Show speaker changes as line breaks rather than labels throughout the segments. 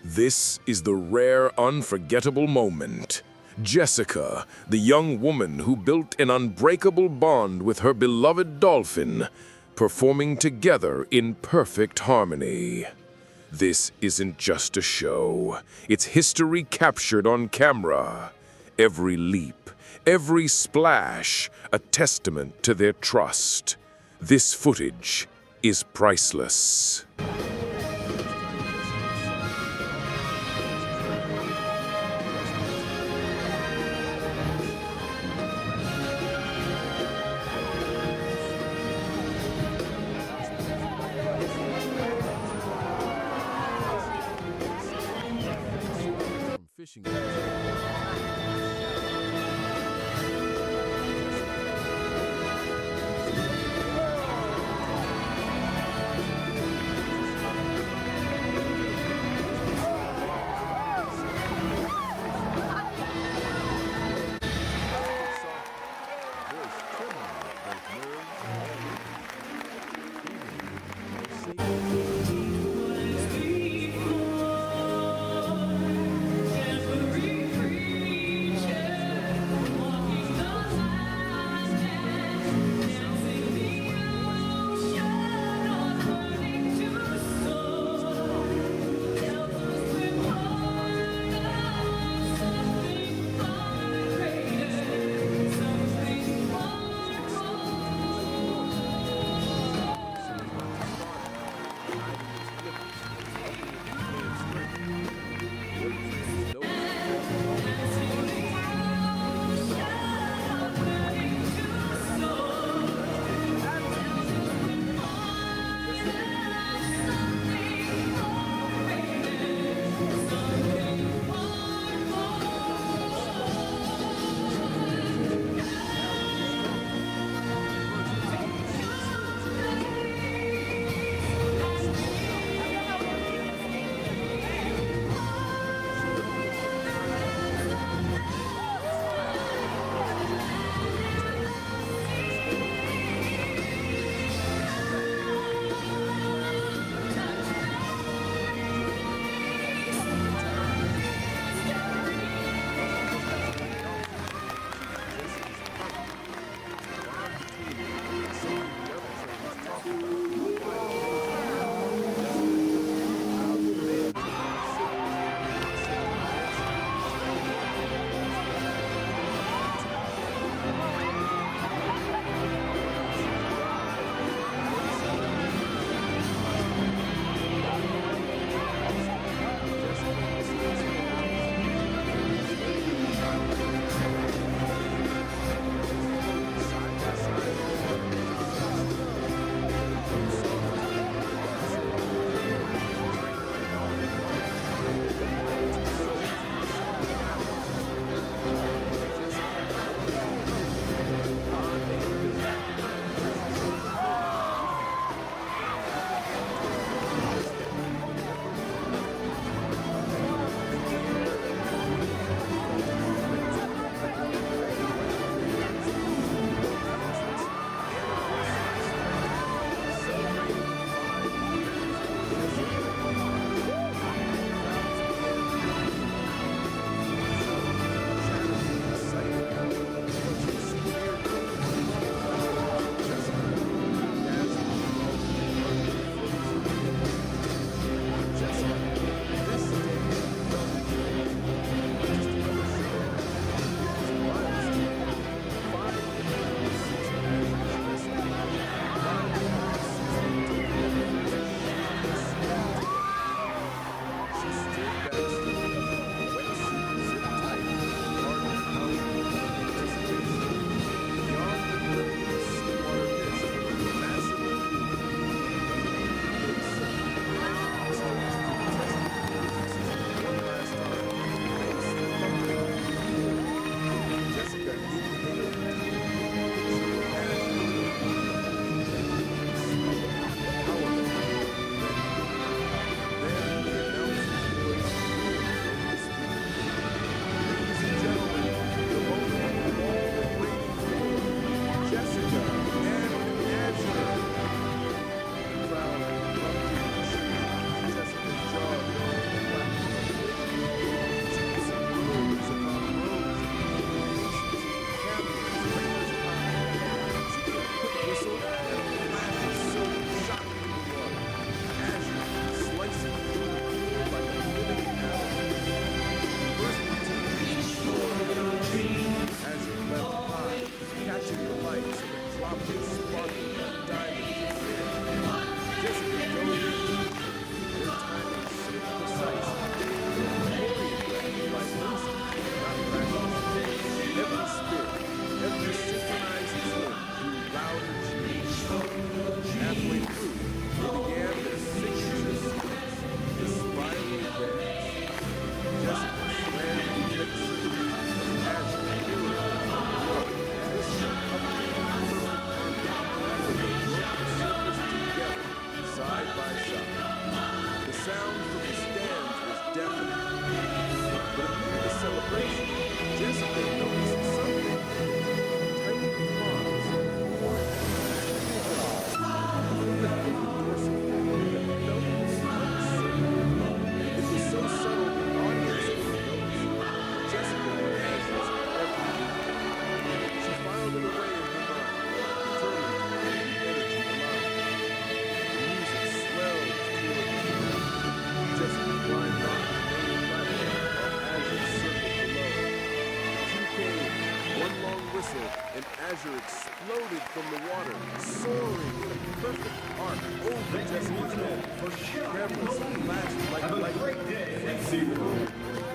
This is the rare, unforgettable moment. Jessica, the young woman who built an unbreakable bond with her beloved dolphin, performing together in perfect harmony. This isn't just a show. It's history captured on camera. Every leap, every splash, a testament to their trust. This footage is priceless. Fishing. from the water, soaring in a perfect arc over Jessica's head. Cameras flashed like lightning,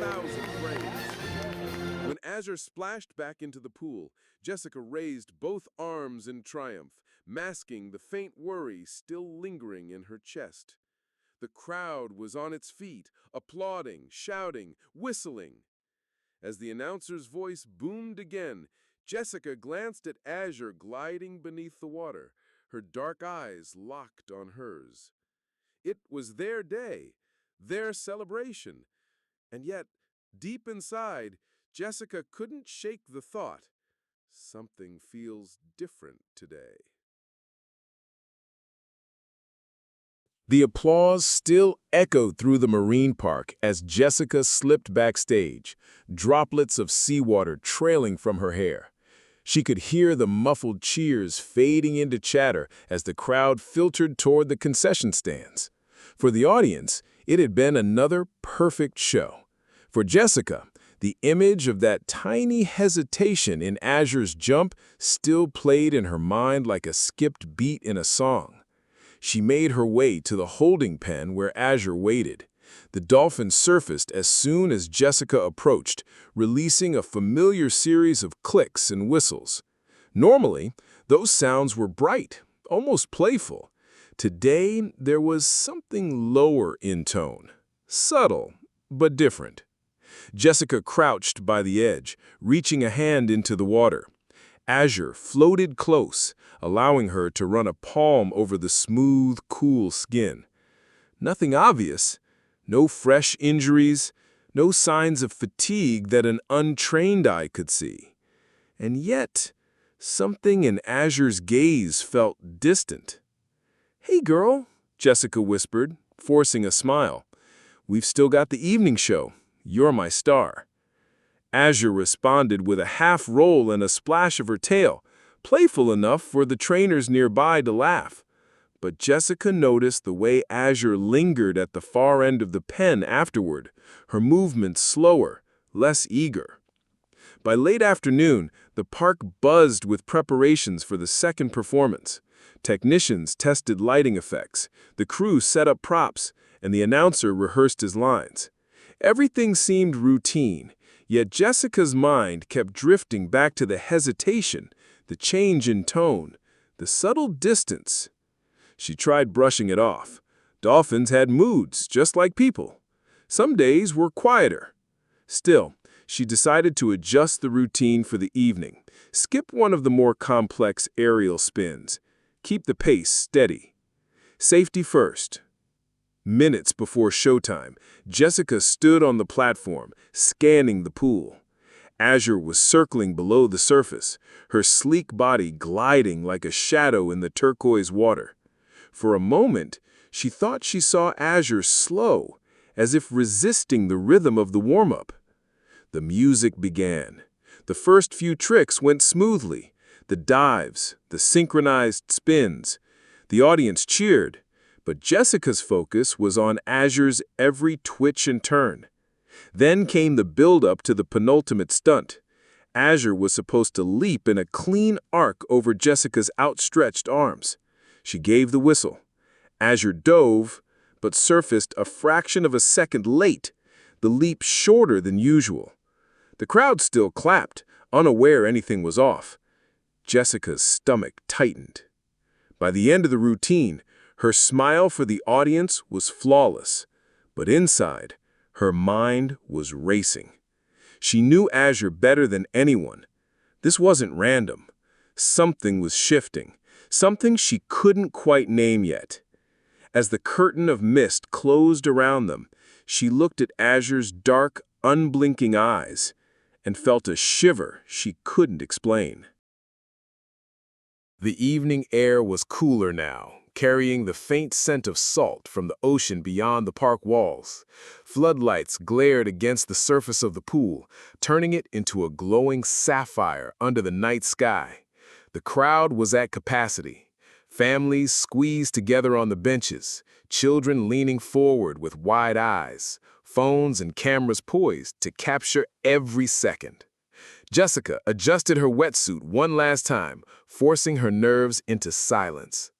1,000 frames. When Azure splashed back into the pool, Jessica raised both arms in triumph, masking the faint worry still lingering in her chest. The crowd was on its feet, applauding, shouting, whistling. As the announcer's voice boomed again, Jessica glanced at Azure gliding beneath the water, her dark eyes locked on hers. It was their day, their celebration. And yet, deep inside, Jessica couldn't shake the thought, something feels different today. The applause still echoed through the marine park as Jessica slipped backstage, droplets of seawater trailing from her hair. She could hear the muffled cheers fading into chatter as the crowd filtered toward the concession stands. For the audience, it had been another perfect show. For Jessica, the image of that tiny hesitation in Azure's jump still played in her mind like a skipped beat in a song. She made her way to the holding pen where Azure waited. The dolphin surfaced as soon as Jessica approached, releasing a familiar series of clicks and whistles. Normally, those sounds were bright, almost playful. Today, there was something lower in tone, subtle, but different. Jessica crouched by the edge, reaching a hand into the water. Azure floated close, allowing her to run a palm over the smooth, cool skin. Nothing obvious, no fresh injuries, no signs of fatigue that an untrained eye could see. And yet, something in Azure's gaze felt distant. "Hey, girl," Jessica whispered, forcing a smile. "We've still got the evening show. You're my star." Azure responded with a half roll and a splash of her tail, playful enough for the trainers nearby to laugh. But Jessica noticed the way Azure lingered at the far end of the pen afterward, her movements slower, less eager. By late afternoon, the park buzzed with preparations for the second performance. Technicians tested lighting effects, the crew set up props, and the announcer rehearsed his lines. Everything seemed routine, yet Jessica's mind kept drifting back to the hesitation, the change in tone, the subtle distance. She tried brushing it off. Dolphins had moods, just like people. Some days were quieter. Still, she decided to adjust the routine for the evening, skip one of the more complex aerial spins, keep the pace steady. Safety first. Minutes before showtime, Jessica stood on the platform, scanning the pool. Azure was circling below the surface, her sleek body gliding like a shadow in the turquoise water. For a moment, she thought she saw Azure slow, as if resisting the rhythm of the warm-up. The music began. The first few tricks went smoothly, the dives, the synchronized spins. The audience cheered. But Jessica's focus was on Azure's every twitch and turn. Then came the build-up to the penultimate stunt. Azure was supposed to leap in a clean arc over Jessica's outstretched arms. She gave the whistle. Azure dove, but surfaced a fraction of a second late, the leap shorter than usual. The crowd still clapped, unaware anything was off. Jessica's stomach tightened. By the end of the routine, her smile for the audience was flawless, but inside, her mind was racing. She knew Azure better than anyone. This wasn't random. Something was shifting, something she couldn't quite name yet. As the curtain of mist closed around them, she looked at Azure's dark, unblinking eyes and felt a shiver she couldn't explain. The evening air was cooler now, carrying the faint scent of salt from the ocean beyond the park walls. Floodlights glared against the surface of the pool, turning it into a glowing sapphire under the night sky. The crowd was at capacity. Families squeezed together on the benches, children leaning forward with wide eyes, phones and cameras poised to capture every second.
Jessica adjusted her wetsuit one last time, forcing her nerves into silence.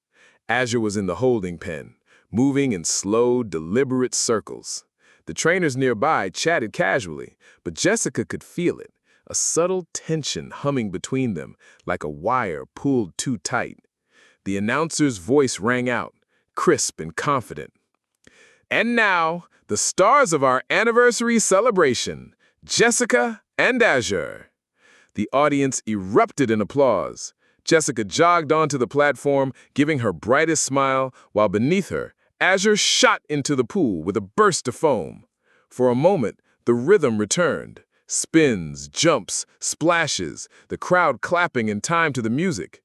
Azure was in the holding pen, moving in slow, deliberate circles. The trainers nearby chatted casually, but Jessica could feel it, a subtle tension humming between them, like a wire pulled too tight. The announcer's voice rang out, crisp and confident. And now, the stars of our anniversary celebration, Jessica and Azure. The audience erupted in applause. Jessica jogged onto the platform, giving her brightest smile, while beneath her, Azure shot into the pool with a burst of foam. For a moment, the rhythm returned. Spins, jumps, splashes, the crowd clapping in time to the music.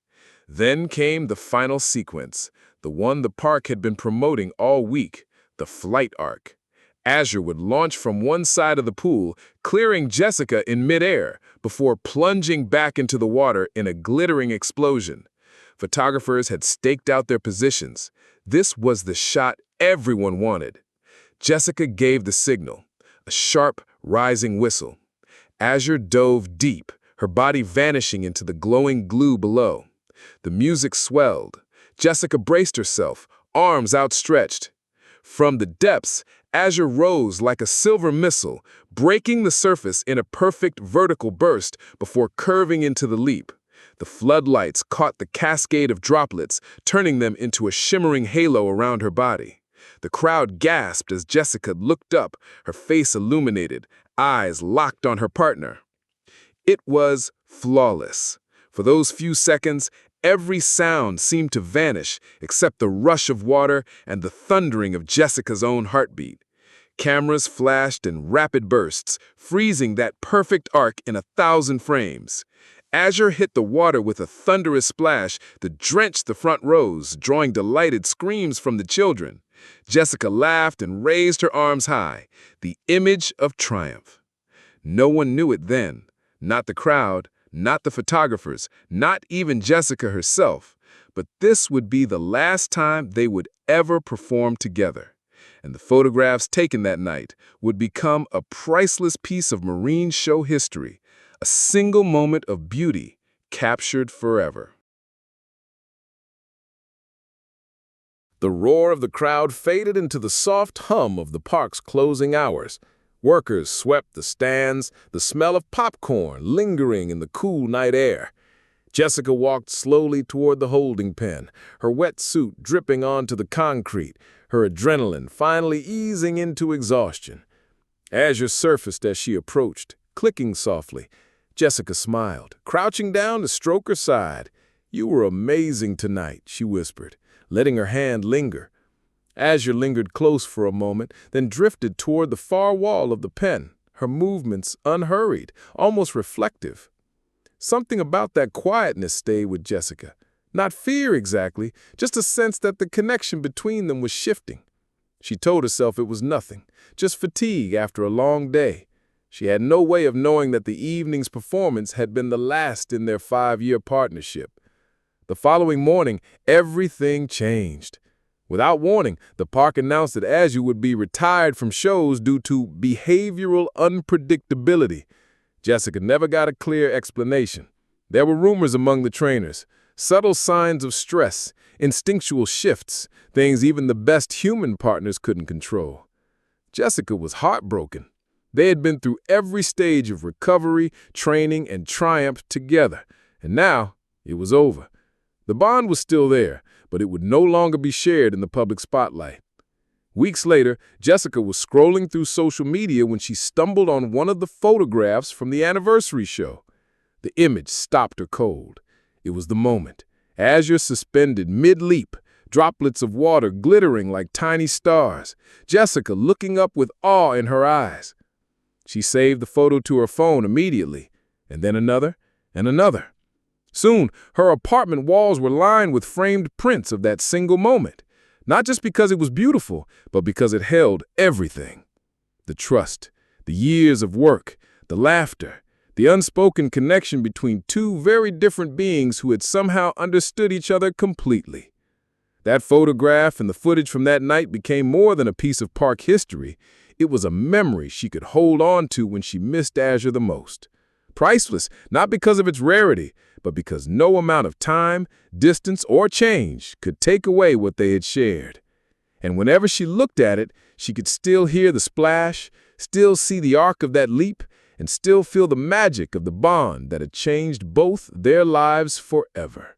Then came the final sequence, the one the park had been promoting all week, the flight arc. Azure would launch from one side of the pool, clearing Jessica in midair, before plunging back into the water in a glittering explosion. Photographers had staked out their positions. This was the shot everyone wanted. Jessica gave the signal, a sharp, rising whistle. Azure dove deep, her body vanishing into the glowing glue below. The music swelled. Jessica braced herself, arms outstretched. From the depths, Azure rose like a silver missile, breaking the surface in a perfect vertical burst before curving into the leap. The floodlights caught the cascade of droplets, turning them into a shimmering halo around her body. The crowd gasped as Jessica looked up, her face illuminated, eyes locked on her partner. It was flawless. For those few seconds, every sound seemed to vanish except the rush of water and the thundering of Jessica's own heartbeat. Cameras flashed in rapid bursts, freezing that perfect arc in 1,000 frames. Azure hit the water with a thunderous splash that drenched the front rows, drawing delighted screams from the children. Jessica laughed and raised her arms high, the image of triumph. No one knew it then, not the crowd, not the photographers, not even Jessica herself, but this would be the last time they would ever perform together. And the photographs taken that night would become a priceless piece of marine show history, a single moment of beauty captured forever. The roar of the crowd faded into the soft hum of the park's closing hours. Workers swept the stands, the smell of popcorn lingering in the cool night air. Jessica walked slowly toward the holding pen, her wet suit dripping onto the concrete, her adrenaline finally easing into exhaustion. Azure surfaced as she approached, clicking softly. Jessica smiled, crouching down to stroke her side. "You were amazing tonight," she whispered, letting her hand linger. Azure lingered close for a moment, then drifted toward the far wall of the pen, her movements unhurried, almost reflective. Something about that quietness stayed with Jessica. Not fear exactly, just a sense that the connection between them was shifting. She told herself it was nothing, just fatigue after a long day. She had no way of knowing that the evening's performance had been the last in their 5-year partnership. The following morning, everything changed. Without warning, the park announced that Azure would be retired from shows due to behavioral unpredictability. Jessica never got a clear explanation. There were rumors among the trainers, subtle signs of stress, instinctual shifts, things even the best human partners couldn't control. Jessica was heartbroken. They had been through every stage of recovery, training, and triumph together, and now it was over. The bond was still there, but it would no longer be shared in the public spotlight. Weeks later, Jessica was scrolling through social media when she stumbled on one of the photographs from the anniversary show. The image stopped her cold. It was the moment. Azure suspended mid-leap, droplets of water glittering like tiny stars, Jessica looking up with awe in her eyes. She saved the photo to her phone immediately, and then another and another. Soon, her apartment walls were lined with framed prints of that single moment, not just because it was beautiful, but because it held everything. The trust, the years of work, the laughter, the unspoken connection between two very different beings who had somehow understood each other completely. That photograph and the footage from that night became more than a piece of park history. It was a memory she could hold on to when she missed Azure the most. Priceless, not because of its rarity, but because no amount of time, distance, or change could take away what they had shared. And whenever she looked at it, she could still hear the splash, still see the arc of that leap, and still feel the magic of the bond that had changed both their lives forever.